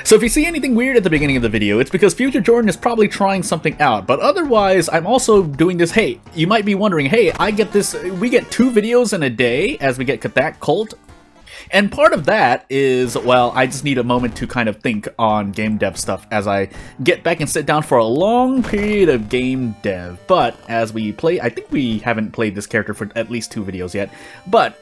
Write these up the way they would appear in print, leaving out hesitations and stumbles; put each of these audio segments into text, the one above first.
So if you see anything weird at the beginning of the video, it's because Future Jordan is probably trying something out, but otherwise, I'm also doing this. Hey, you might be wondering, hey, we get 2 videos in a day as we get that cult. And part of that is, well, I just need a moment to kind of think on game dev stuff as I get back and sit down for a long period of game dev. But as we play, I think we haven't played this character for at least 2 videos yet, but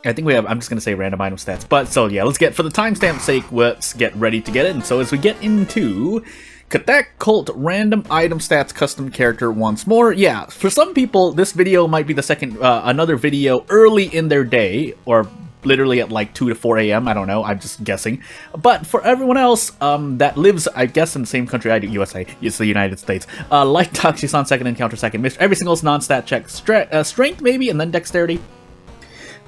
I think we have. I'm just going to say random item stats. But so yeah, for the timestamp's sake, let's get ready to get it. And so as we get into Katak Cult random item stats custom character once more. Yeah, for some people, this video might be the second, another video early in their day, or literally at like 2 to 4 a.m. I don't know, I'm just guessing. But for everyone else that lives, I guess, in the same country I do, USA, it's the United States, like Toxie-san second encounter second, missed every single non-stat check, strength maybe, and then dexterity.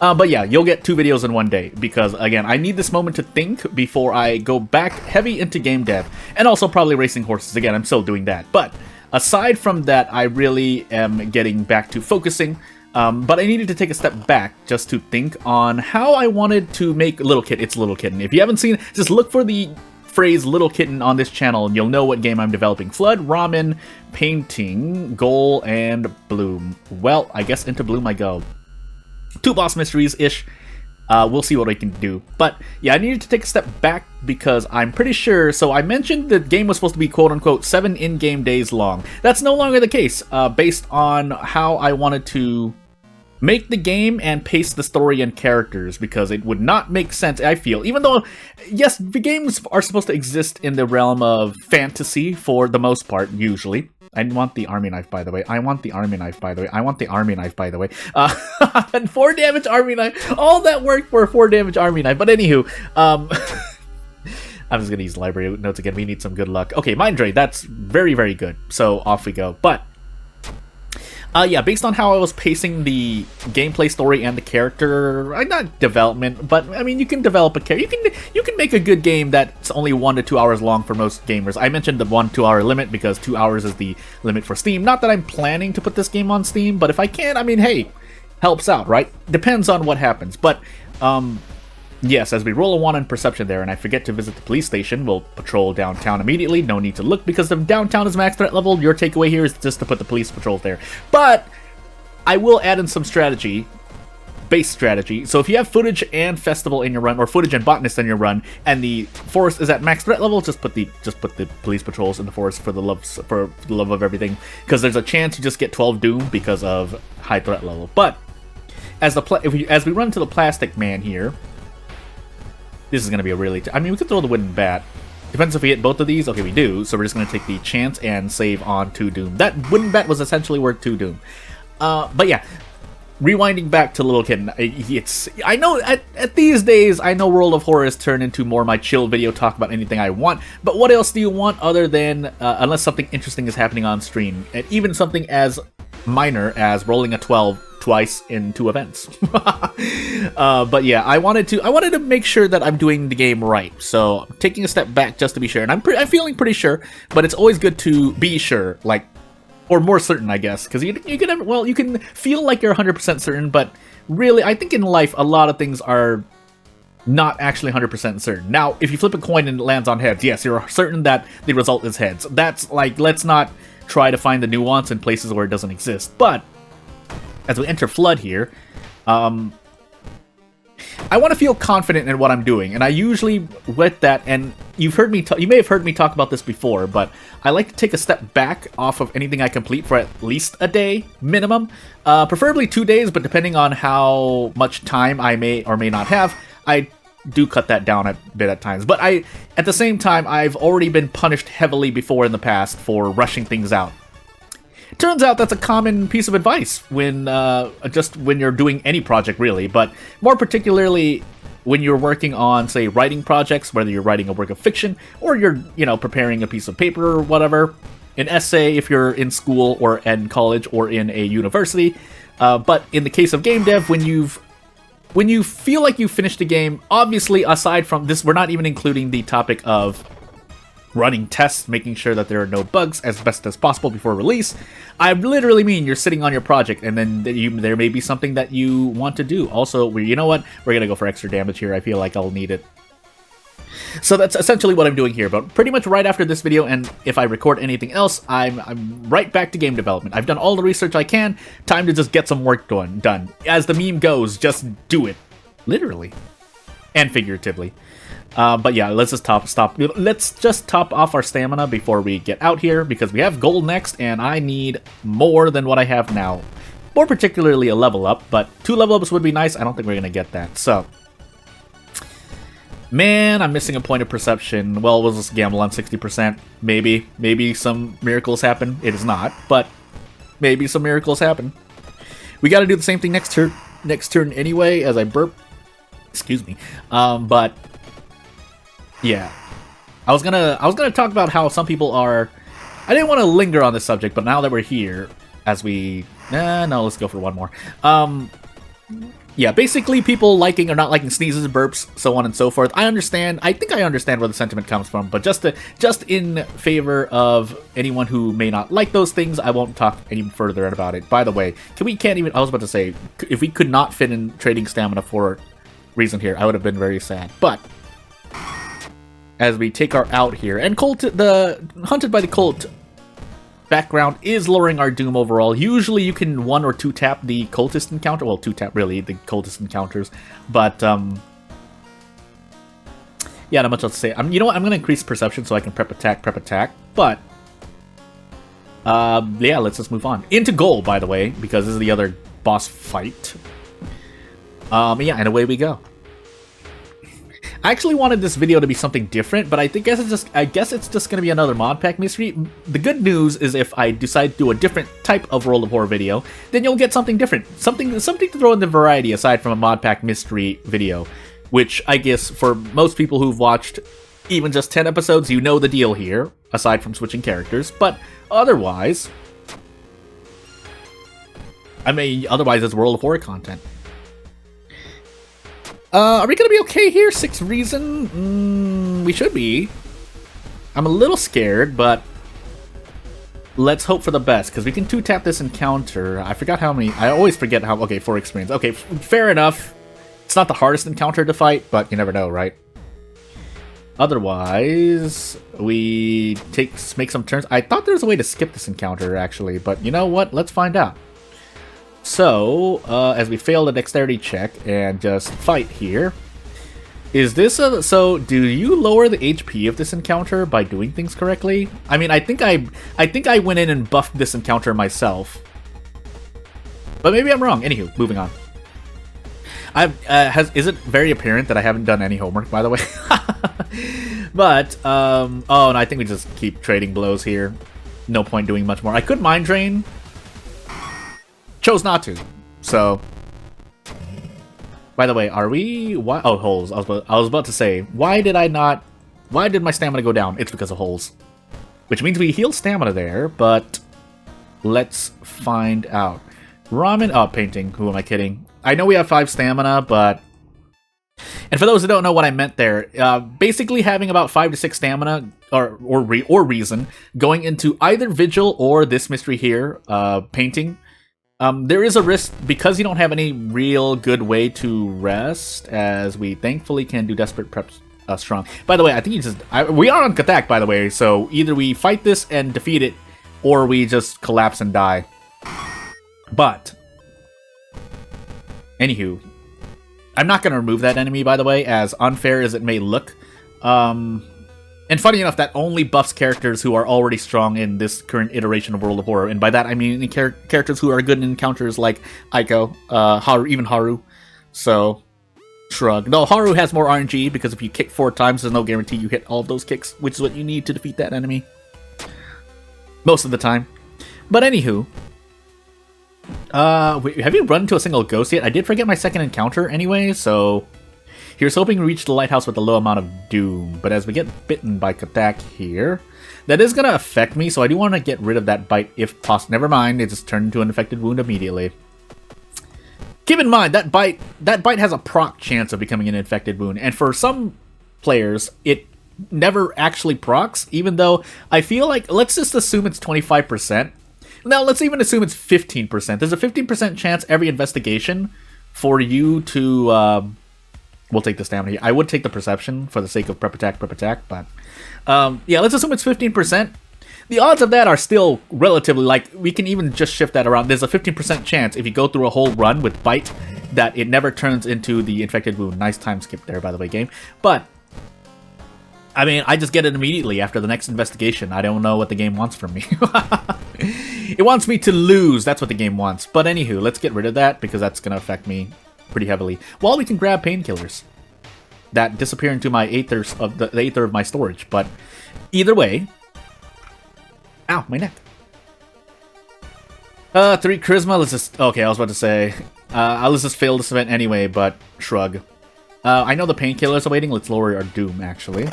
But yeah, you'll get 2 videos in one day, because, again, I need this moment to think before I go back heavy into game dev, and also probably racing horses. Again, I'm still doing that. But aside from that, I really am getting back to focusing, but I needed to take a step back just to think on how I wanted to make Little Kitten. It's Little Kitten. If you haven't seen it, just look for the phrase Little Kitten on this channel, and you'll know what game I'm developing. Flood, Ramen, Painting, Goal, and Bloom. Well, I guess into Bloom I go. 2 boss mysteries-ish. We'll see what I can do. But yeah, I needed to take a step back because I'm pretty sure... So I mentioned the game was supposed to be quote-unquote 7 in-game days long. That's no longer the case, based on how I wanted to make the game and pace the story and characters, because it would not make sense, I feel. Even though, yes, the games are supposed to exist in the realm of fantasy for the most part, usually. I want the army knife, by the way. I want the army knife, by the way. I want the army knife, by the way. And 4 damage army knife. All that work for a 4 damage army knife. But anywho, I'm just going to use library notes again. We need some good luck. Okay, Mind Drain. That's very, very good. So off we go. But yeah, based on how I was pacing the gameplay story and the character, not development, but I mean, you can develop a character. You can make a good game that's only 1 to 2 hours long for most gamers. I mentioned the 1 2 hour limit because 2 hours is the limit for Steam. Not that I'm planning to put this game on Steam, but if I can, I mean, hey, helps out, right? Depends on what happens. But yes, as we roll a 1 on perception there, and I forget to visit the police station, we'll patrol downtown immediately. No need to look, because the downtown is max threat level. Your takeaway here is just to put the police patrols there. But I will add in some strategy, base strategy. So if you have footage and festival in your run, or footage and botanist in your run, and the forest is at max threat level, just put the police patrols in the forest for the love of everything, because there's a chance you just get 12 doom because of high threat level. But as we run to the plastic man here. This is going to be a really... I mean, we could throw the wooden bat. Depends if we hit both of these. Okay, we do. So we're just going to take the chance and save on 2 doom. That wooden bat was essentially worth 2 doom. But yeah, rewinding back to Little Kitten. I know, at these days, I know World of Horror has turned into more my chill video, talk about anything I want. But what else do you want other than... unless something interesting is happening on stream. And even something as minor as rolling a 12 twice in 2 events. But yeah, I wanted to make sure that I'm doing the game right. So taking a step back just to be sure, and I'm feeling pretty sure. But it's always good to be sure, like, or more certain, I guess, because you can feel like you're 100% certain, but really, I think in life a lot of things are not actually 100% certain. Now, if you flip a coin and it lands on heads, yes, you're certain that the result is heads. That's like, let's not try to find the nuance in places where it doesn't exist. But as we enter Flood here, I want to feel confident in what I'm doing, and I usually, with that, and you may have heard me talk about this before, but I like to take a step back off of anything I complete for at least a day minimum, preferably 2 days, but depending on how much time I may or may not have, I do cut that down a bit at times. But at the same time, I've already been punished heavily before in the past for rushing things out. Turns out that's a common piece of advice when you're doing any project, really, but more particularly when you're working on, say, writing projects, whether you're writing a work of fiction or you're, preparing a piece of paper or whatever, an essay if you're in school or in college or in a university. But in the case of game dev, when you feel like you've finished the game, obviously, aside from this, we're not even including the topic of running tests, making sure that there are no bugs as best as possible before release. I literally mean you're sitting on your project, and then there may be something that you want to do. Also, you know what? We're going to go for extra damage here. I feel like I'll need it. So that's essentially what I'm doing here, but pretty much right after this video, and if I record anything else, I'm right back to game development. I've done all the research I can, time to just get some work done. As the meme goes, just do it. Literally. And figuratively. But yeah, let's just top off our stamina before we get out here, because we have gold next, and I need more than what I have now. More particularly a level up, but 2 level ups would be nice. I don't think we're gonna get that, so... Man, I'm missing a point of perception. Well, we'll just gamble on 60%. Maybe some miracles happen. It is not, but maybe some miracles happen. We gotta do the same thing next turn anyway, as I burp. Excuse me. But... yeah. I was gonna talk about how some people are... I didn't want to linger on this subject, but now that we're here, as we... no, let's go for one more. Yeah, basically people liking or not liking sneezes, burps, so on and so forth. I understand. I think I understand where the sentiment comes from, but just in favor of anyone who may not like those things, I won't talk any further about it. By the way, I was about to say, if we could not fit in trading stamina for reason here, I would have been very sad. But as we take our out here, and the Hunted by the Cult background is lowering our doom overall. Usually you can 1 or 2 tap the cultist encounter. Well, 2 tap really the cultist encounters, but yeah, not much else to say. You know what? I'm gonna increase perception so I can prep attack. But yeah, let's just move on into goal. By the way, because this is the other boss fight. Yeah, and away we go. I actually wanted this video to be something different, but I guess it's just gonna be another Modpack mystery. The good news is if I decide to do a different type of World of Horror video, then you'll get something different, something to throw in the variety aside from a Modpack mystery video, which I guess for most people who've watched even just 10 episodes, you know the deal here, aside from switching characters. But otherwise, it's World of Horror content. Are we gonna be okay here? 6th reason? We should be. I'm a little scared, but let's hope for the best, because we can 2-tap this encounter. I forgot how many. I always forget how. Okay, 4 experience. Okay, fair enough. It's not the hardest encounter to fight, but you never know, right? Otherwise, we make some turns. I thought there was a way to skip this encounter, actually, but you know what? Let's find out. So, as we fail the dexterity check and just fight here, is this so do you lower the HP of this encounter by doing things correctly? I mean, I think I went in and buffed this encounter myself, but maybe I'm wrong. Anywho, moving on. Is it very apparent that I haven't done any homework, by the way? But oh, no, I think we just keep trading blows here. No point doing much more. I could mind drain. Chose not to. So, by the way, are we? Why? Oh, holes. I was about to say, why did my stamina go down? It's because of holes, which means we heal stamina there. But let's find out. Ramen. Oh, painting. Who am I kidding? I know we have 5 stamina, but and for those who don't know what I meant there, basically having about 5 to 6 stamina or reason going into either vigil or this mystery here, painting. There is a risk, because you don't have any real good way to rest, as we thankfully can do Desperate Preps strong. By the way, I think we are on Kathak, by the way, so either we fight this and defeat it, or we just collapse and die. But, anywho, I'm not going to remove that enemy, by the way, as unfair as it may look. And funny enough, that only buffs characters who are already strong in this current iteration of World of Horror. And by that, I mean characters who are good in encounters like Aiko, Haru, even Haru. So, shrug. No, Haru has more RNG, because if you kick 4 times, there's no guarantee you hit all of those kicks, which is what you need to defeat that enemy. Most of the time. But anywho, have you run into a single ghost yet? I did forget my second encounter anyway, so... Here's hoping to reach the lighthouse with a low amount of doom, but as we get bitten by Kathak here, that is going to affect me, so I do want to get rid of that bite if possible. Never mind, it just turned into an infected wound immediately. Keep in mind, that bite has a proc chance of becoming an infected wound, and for some players, it never actually procs, even though I feel like, let's just assume it's 25%. Now, let's even assume it's 15%. There's a 15% chance every investigation for you to... We'll take the stamina here. I would take the perception for the sake of prep attack, but yeah, let's assume it's 15%. The odds of that are still relatively, like, we can even just shift that around. There's a 15% chance if you go through a whole run with Bite that it never turns into the infected wound. Nice time skip there, by the way, game. But I mean, I just get it immediately after the next investigation. I don't know what the game wants from me. It wants me to lose. That's what the game wants. But anywho, let's get rid of that because that's going to affect me pretty heavily. While we can grab painkillers that disappear into my aether of my storage. But either way, ow, my neck. 3 charisma. Let's just. Okay, I was about to say. Let's just fail this event anyway. But shrug. I know the painkillers are waiting. Let's lower our doom actually.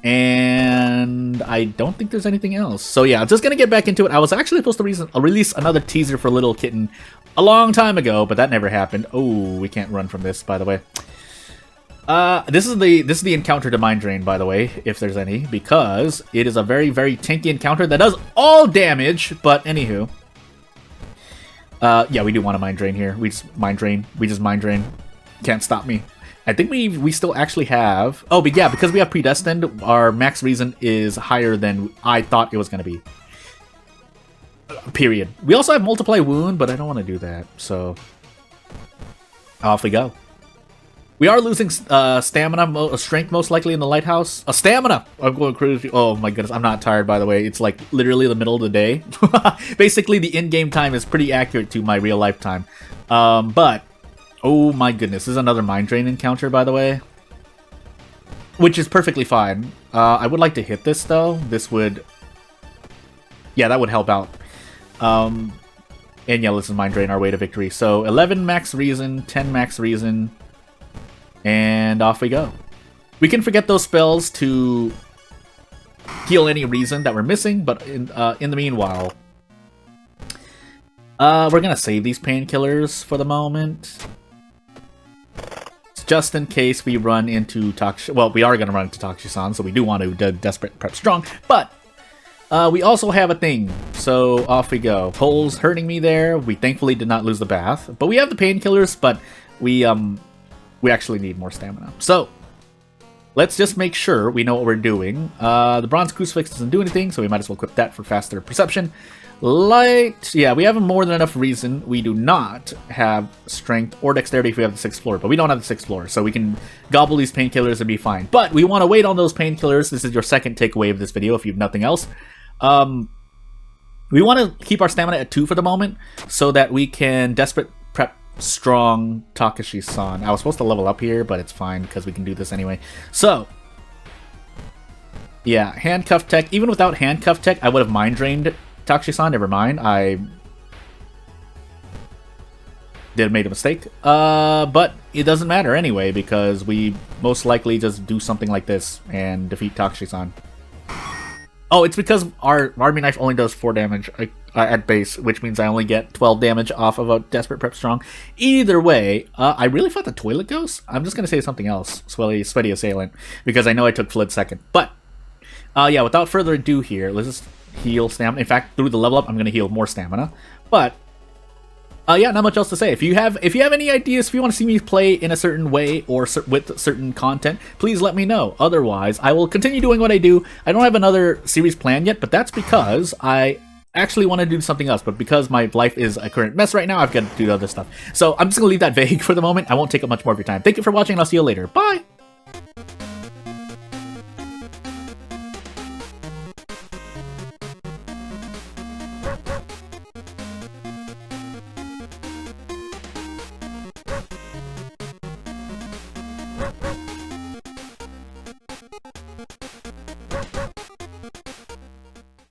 And I don't think there's anything else. So yeah, I'm just gonna get back into it. I was actually supposed to release another teaser for Little Kitten a long time ago, but that never happened. Oh, we can't run from this, by the way. This is the encounter to Mind Drain, by the way, if there's any, because it is a very, very tanky encounter that does all damage. But anywho, yeah, we do want to Mind Drain here. We just Mind Drain. Can't stop me. I think we still actually have... Oh, but yeah, because we have Predestined, our max reason is higher than I thought it was going to be. Period. We also have Multiply Wound, but I don't want to do that, so... Off we go. We are losing stamina, strength most likely in the Lighthouse. Stamina! I'm going crazy. Oh my goodness, I'm not tired, by the way. It's like literally the middle of the day. Basically, the in-game time is pretty accurate to my real-life time. But... Oh my goodness, this is another Mind Drain encounter, by the way. Which is perfectly fine. I would like to hit this, though. This would... Yeah, that would help out. And yeah, let's Mind Drain our way to victory. So, 11 max reason, 10 max reason, and off we go. We can forget those spells to heal any reason that we're missing, but in the meanwhile... we're gonna save these painkillers for the moment. Just in case we run into well, we are going to run into Takshisan, so we do want to do Desperate Prep Strong, but we also have a thing, so off we go. Pole's hurting me there. We thankfully did not lose the bath, but we have the painkillers, but we actually need more stamina. So, let's just make sure we know what we're doing. The Bronze Crucifix doesn't do anything, so we might as well equip that for faster perception. Light, yeah, we have more than enough reason. We do not have strength or dexterity if we have the 6th floor, but we don't have the 6th floor, so we can gobble these painkillers and be fine. But we want to wait on those painkillers. This is your second takeaway of this video if you have nothing else. We want to keep our stamina at 2 for the moment so that we can Desperate Prep Strong Takashi-san. I was supposed to level up here, but it's fine because we can do this anyway. So, yeah, Handcuff Tech. Even without Handcuff Tech, I would have Mind Drained Takashi-san, never mind. I made a mistake. But it doesn't matter anyway, because we most likely just do something like this and defeat Takashi-san. Oh, it's because our Army Knife only does 4 damage at base, which means I only get 12 damage off of a Desperate Prep Strong. Either way, I really fought the Toilet Ghost. I'm just going to say something else. Sweaty Assailant, because I know I took Flid second. But, yeah, without further ado here, let's just heal stamina. In fact, through the level up, I'm going to heal more stamina. But, yeah, not much else to say. If you have any ideas, if you want to see me play in a certain way or with certain content, please let me know. Otherwise, I will continue doing what I do. I don't have another series planned yet, but that's because I actually want to do something else. But because my life is a current mess right now, I've got to do other stuff. So I'm just going to leave that vague for the moment. I won't take up much more of your time. Thank you for watching, and I'll see you later. Bye!